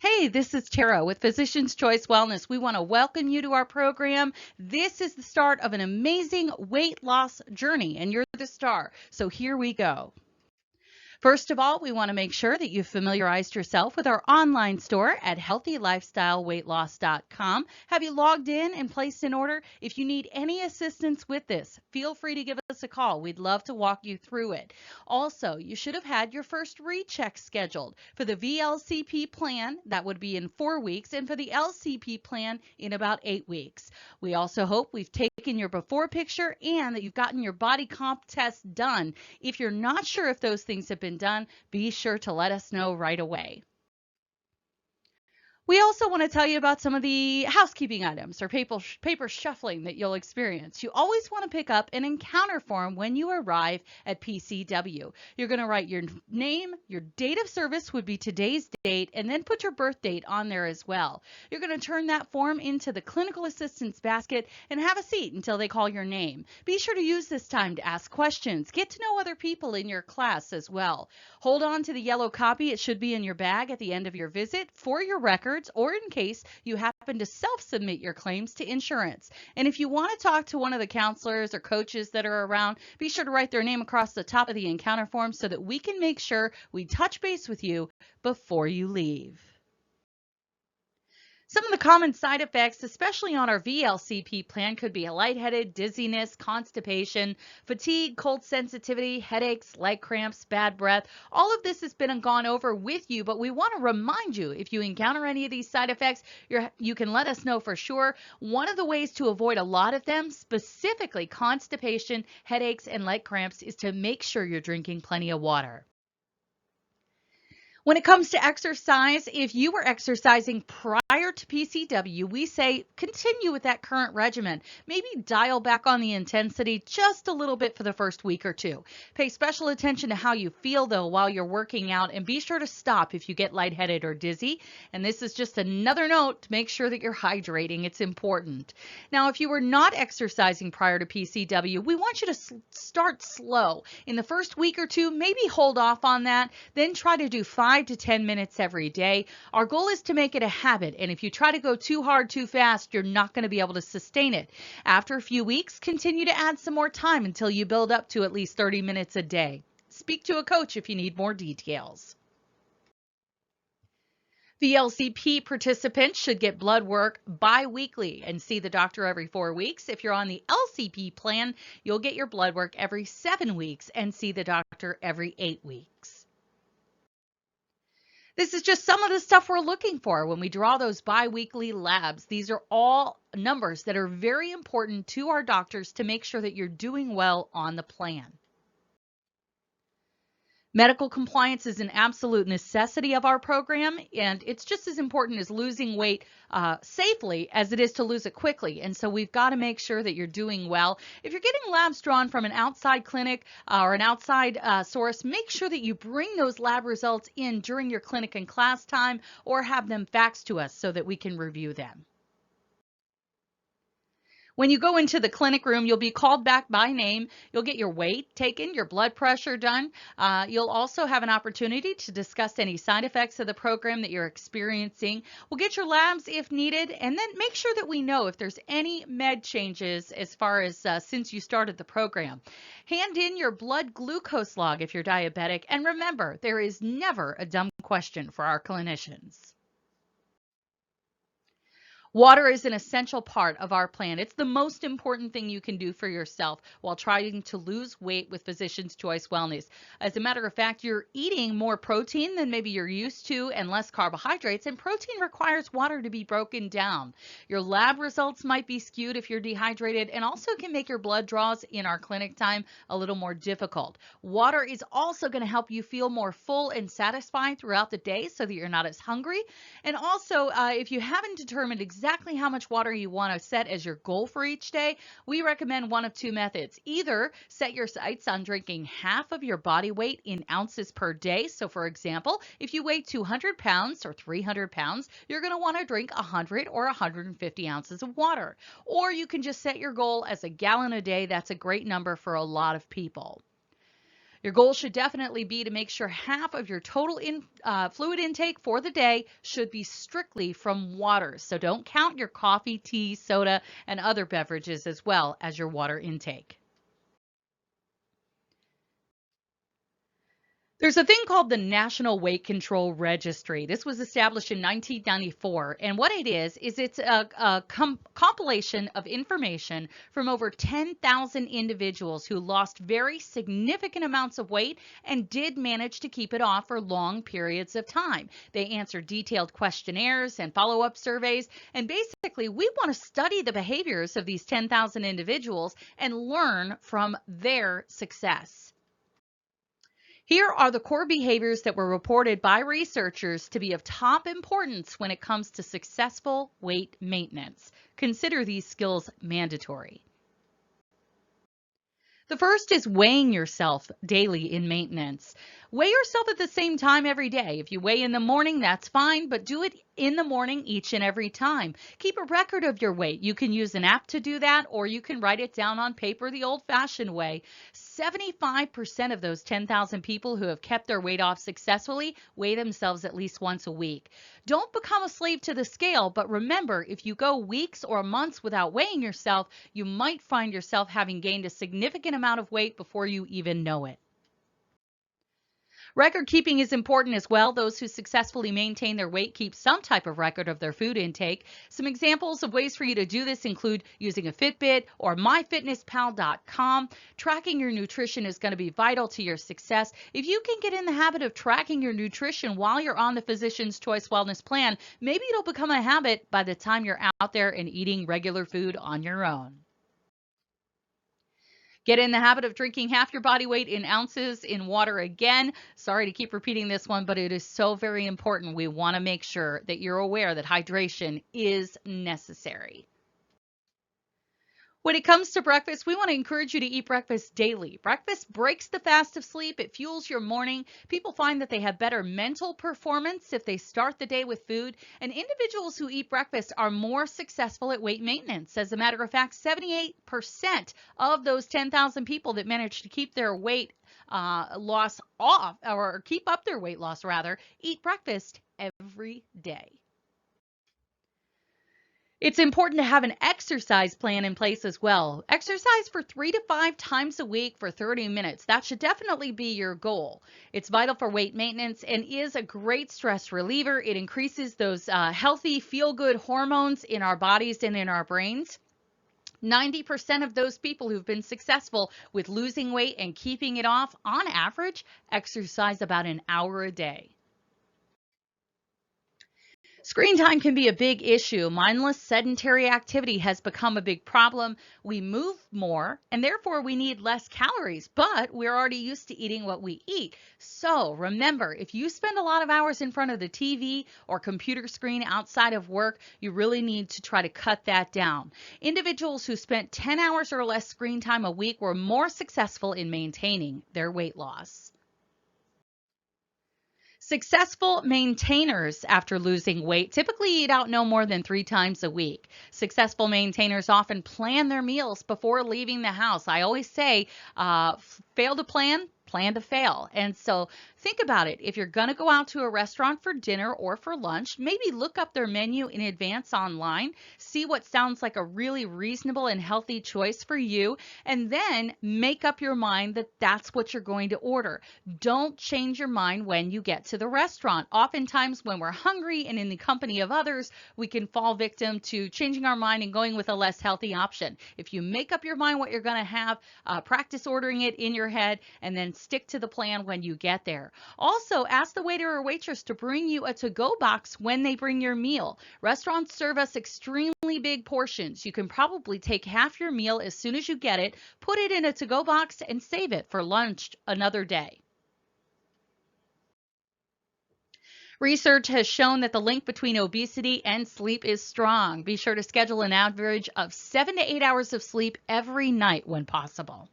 Hey, this is Tara with Physician's Choice Wellness. We want to welcome you to our program. This is the start of an amazing weight loss journey, and you're the star. So here we go. First of all, we want to make sure that you've familiarized yourself with our online store at healthylifestyleweightloss.com. Have you logged in and placed an order? If you need any assistance with this, feel free to give us a call. We'd love to walk you through it. Also, you should have had your first recheck scheduled for the VLCP plan. That would be in 4 weeks, and for the LCP plan in about 8 weeks. We also hope we've taken your before picture and that you've gotten your body comp test done. If you're not sure if those things have been done, be sure to let us know right away. We also want to tell you about some of the housekeeping items or paper shuffling that you'll experience. You always want to pick up an encounter form when you arrive at PCW. You're going to write your name, your date of service would be today's date, and then put your birth date on there as well. You're going to turn that form into the clinical assistance basket and have a seat until they call your name. Be sure to use this time to ask questions. Get to know other people in your class as well. Hold on to the yellow copy. It should be in your bag at the end of your visit for your records or in case you happen to self-submit your claims to insurance. And if you want to talk to one of the counselors or coaches that are around, be sure to write their name across the top of the encounter form so that we can make sure we touch base with you before you leave. Some of the common side effects, especially on our VLCP plan, could be lightheaded, dizziness, constipation, fatigue, cold sensitivity, headaches, leg cramps, bad breath. All of this has been gone over with you, but we want to remind you if you encounter any of these side effects, you can let us know for sure. One of the ways to avoid a lot of them, specifically constipation, headaches, and leg cramps, is to make sure you're drinking plenty of water. When it comes to exercise, if you were exercising prior to PCW, we say continue with that current regimen. Maybe dial back on the intensity just a little bit for the first week or two. Pay special attention to how you feel, though, while you're working out, and be sure to stop if you get lightheaded or dizzy. And this is just another note to make sure that you're hydrating. It's important. Now, if you were not exercising prior to PCW, we want you to start slow. In the first week or two, maybe hold off on that, then try to do 5 to 10 minutes every day. Our goal is to make it a habit, and if you try to go too hard too fast, you're not going to be able to sustain it. After a few weeks, continue to add some more time until you build up to at least 30 minutes a day. Speak to a coach if you need more details. The LCP participants should get blood work bi-weekly and see the doctor every 4 weeks. If you're on the LCP plan, you'll get your blood work every 7 weeks and see the doctor every 8 weeks. This is just some of the stuff we're looking for when we draw those biweekly labs. These are all numbers that are very important to our doctors to make sure that you're doing well on the plan. Medical compliance is an absolute necessity of our program, and it's just as important as losing weight safely as it is to lose it quickly. And so we've got to make sure that you're doing well. If you're getting labs drawn from an outside clinic or an outside source, make sure that you bring those lab results in during your clinic and class time or have them faxed to us so that we can review them. When you go into the clinic room, you'll be called back by name. You'll get your weight taken, your blood pressure done. You'll also have an opportunity to discuss any side effects of the program that you're experiencing. We'll get your labs if needed, and then make sure that we know if there's any med changes as far as since you started the program. Hand in your blood glucose log if you're diabetic, and remember, there is never a dumb question for our clinicians. Water is an essential part of our plan. It's the most important thing you can do for yourself while trying to lose weight with Physician's Choice Wellness. As a matter of fact, you're eating more protein than maybe you're used to and less carbohydrates, and protein requires water to be broken down. Your lab results might be skewed if you're dehydrated and also can make your blood draws in our clinic time a little more difficult. Water is also going to help you feel more full and satisfied throughout the day so that you're not as hungry. And also, if you haven't determined exactly how much water you want to set as your goal for each day, we recommend one of two methods. Either set your sights on drinking half of your body weight in ounces per day. So for example, if you weigh 200 pounds or 300 pounds, you're going to want to drink 100 or 150 ounces of water. Or you can just set your goal as a gallon a day. That's a great number for a lot of people. Your goal should definitely be to make sure half of your total fluid intake for the day should be strictly from water. So don't count your coffee, tea, soda, and other beverages as well as your water intake. There's a thing called the National Weight Control Registry. This was established in 1994. And what it is it's a compilation of information from over 10,000 individuals who lost very significant amounts of weight and did manage to keep it off for long periods of time. They answer detailed questionnaires and follow-up surveys. And basically, we want to study the behaviors of these 10,000 individuals and learn from their success. Here are the core behaviors that were reported by researchers to be of top importance when it comes to successful weight maintenance. Consider these skills mandatory. The first is weighing yourself daily in maintenance. Weigh yourself at the same time every day. If you weigh in the morning, that's fine, but do it in the morning each and every time. Keep a record of your weight. You can use an app to do that, or you can write it down on paper the old-fashioned way. 75% of those 10,000 people who have kept their weight off successfully weigh themselves at least once a week. Don't become a slave to the scale, but remember, if you go weeks or months without weighing yourself, you might find yourself having gained a significant amount of weight before you even know it. Record keeping is important as well. Those who successfully maintain their weight keep some type of record of their food intake. Some examples of ways for you to do this include using a Fitbit or myfitnesspal.com. Tracking your nutrition is going to be vital to your success. If you can get in the habit of tracking your nutrition while you're on the Physician's Choice Wellness Plan, maybe it'll become a habit by the time you're out there and eating regular food on your own. Get in the habit of drinking half your body weight in ounces in water again. Sorry to keep repeating this one, but it is so very important. We want to make sure that you're aware that hydration is necessary. When it comes to breakfast, we want to encourage you to eat breakfast daily. Breakfast breaks the fast of sleep. It fuels your morning. People find that they have better mental performance if they start the day with food. And individuals who eat breakfast are more successful at weight maintenance. As a matter of fact, 78% of those 10,000 people that manage to keep their weight loss off, or keep up their weight loss rather, eat breakfast every day. It's important to have an exercise plan in place as well. Exercise for 3 to 5 times a week for 30 minutes. That should definitely be your goal. It's vital for weight maintenance and is a great stress reliever. It increases those healthy, feel-good hormones in our bodies and in our brains. 90% of those people who've been successful with losing weight and keeping it off, on average, exercise about an hour a day. Screen time can be a big issue. Mindless sedentary activity has become a big problem. We move more and therefore we need less calories, but we're already used to eating what we eat. So remember, if you spend a lot of hours in front of the TV or computer screen outside of work, you really need to try to cut that down. Individuals who spent 10 hours or less screen time a week were more successful in maintaining their weight loss. Successful maintainers after losing weight typically eat out no more than 3 times a week. Successful maintainers often plan their meals before leaving the house. I always say, fail to plan, plan to fail. And so think about it. If you're going to go out to a restaurant for dinner or for lunch, maybe look up their menu in advance online, see what sounds like a really reasonable and healthy choice for you, and then make up your mind that that's what you're going to order. Don't change your mind when you get to the restaurant. Oftentimes when we're hungry and in the company of others, we can fall victim to changing our mind and going with a less healthy option. If you make up your mind what you're going to have, practice ordering it in your head and then stick to the plan when you get there. Also, ask the waiter or waitress to bring you a to-go box when they bring your meal. Restaurants serve us extremely big portions. You can probably take half your meal as soon as you get it, put it in a to-go box, and save it for lunch another day. Research has shown that the link between obesity and sleep is strong. Be sure to schedule an average of 7 to 8 hours of sleep every night when possible.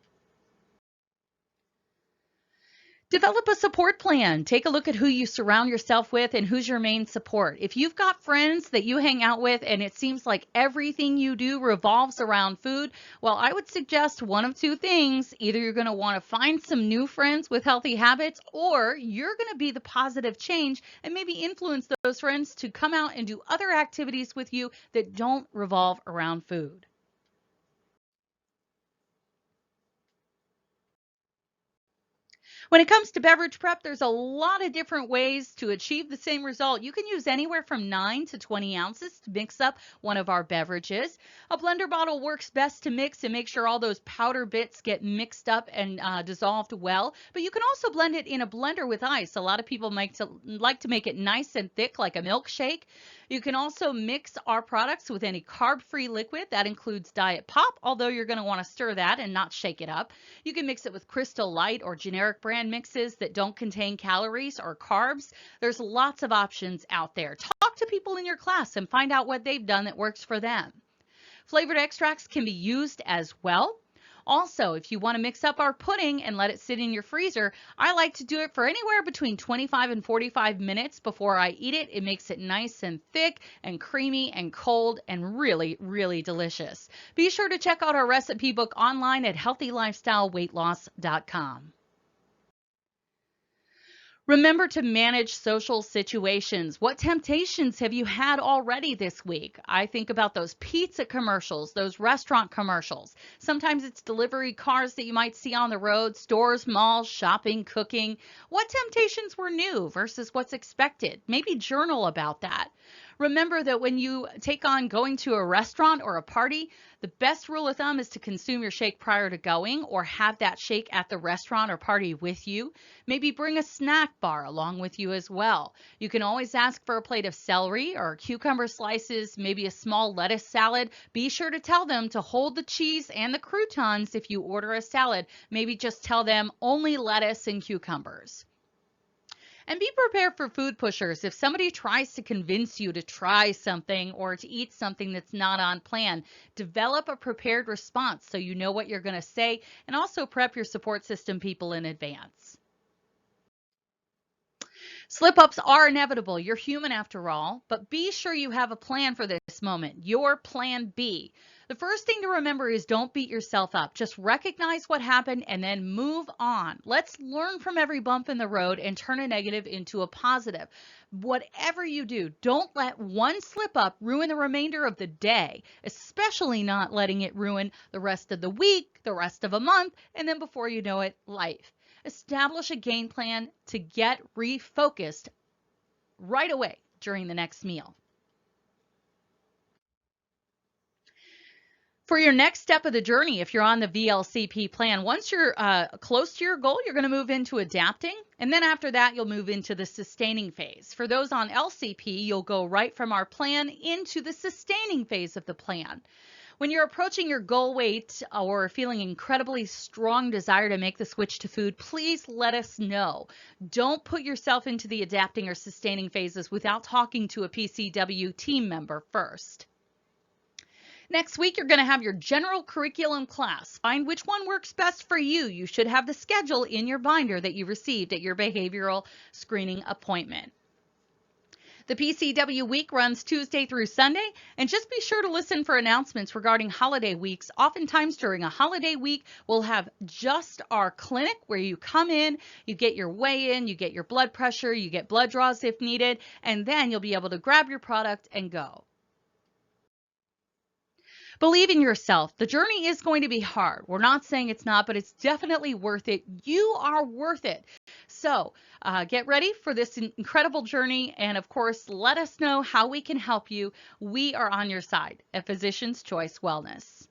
Develop a support plan. Take a look at who you surround yourself with and who's your main support. If you've got friends that you hang out with and it seems like everything you do revolves around food, well, I would suggest one of two things. Either you're going to want to find some new friends with healthy habits, or you're going to be the positive change and maybe influence those friends to come out and do other activities with you that don't revolve around food. When it comes to beverage prep, there's a lot of different ways to achieve the same result. You can use anywhere from 9 to 20 ounces to mix up one of our beverages. A blender bottle works best to mix and make sure all those powder bits get mixed up and dissolved well. But you can also blend it in a blender with ice. A lot of people like to make it nice and thick like a milkshake. You can also mix our products with any carb-free liquid. That includes Diet Pop, although you're going to want to stir that and not shake it up. You can mix it with Crystal Light or generic brand mixes that don't contain calories or carbs. There's lots of options out there. Talk to people in your class and find out what they've done that works for them. Flavored extracts can be used as well. Also, if you want to mix up our pudding and let it sit in your freezer, I like to do it for anywhere between 25 and 45 minutes before I eat it. It makes it nice and thick and creamy and cold and really, really delicious. Be sure to check out our recipe book online at healthylifestyleweightloss.com. Remember to manage social situations. What temptations have you had already this week? I think about those pizza commercials, those restaurant commercials. Sometimes it's delivery cars that you might see on the road, stores, malls, shopping, cooking. What temptations were new versus what's expected? Maybe journal about that. Remember that when you take on going to a restaurant or a party, the best rule of thumb is to consume your shake prior to going or have that shake at the restaurant or party with you. Maybe bring a snack bar along with you as well. You can always ask for a plate of celery or cucumber slices, maybe a small lettuce salad. Be sure to tell them to hold the cheese and the croutons if you order a salad. Maybe just tell them only lettuce and cucumbers. And be prepared for food pushers. If somebody tries to convince you to try something or to eat something that's not on plan, develop a prepared response so you know what you're going to say, and also prep your support system people in advance. Slip-ups are inevitable. You're human after all, but be sure you have a plan for this moment, your plan B. The first thing to remember is don't beat yourself up. Just recognize what happened and then move on. Let's learn from every bump in the road and turn a negative into a positive. Whatever you do, don't let one slip-up ruin the remainder of the day, especially not letting it ruin the rest of the week, the rest of a month, and then before you know it, life. Establish a game plan to get refocused right away during the next meal. For your next step of the journey, if you're on the VLCP plan, once you're close to your goal, you're going to move into adapting. And then after that, you'll move into the sustaining phase. For those on LCP, you'll go right from our plan into the sustaining phase of the plan. When you're approaching your goal weight or feeling incredibly strong desire to make the switch to food, please let us know. Don't put yourself into the adapting or sustaining phases without talking to a PCW team member first. Next week, you're going to have your general curriculum class. Find which one works best for you. You should have the schedule in your binder that you received at your behavioral screening appointment. The PCW week runs Tuesday through Sunday, and just be sure to listen for announcements regarding holiday weeks. Oftentimes during a holiday week, we'll have just our clinic where you come in, you get your weigh-in, you get your blood pressure, you get blood draws if needed, and then you'll be able to grab your product and go. Believe in yourself. The journey is going to be hard. We're not saying it's not, but it's definitely worth it. You are worth it. So get ready for this incredible journey. And of course, let us know how we can help you. We are on your side at Physicians Choice Wellness.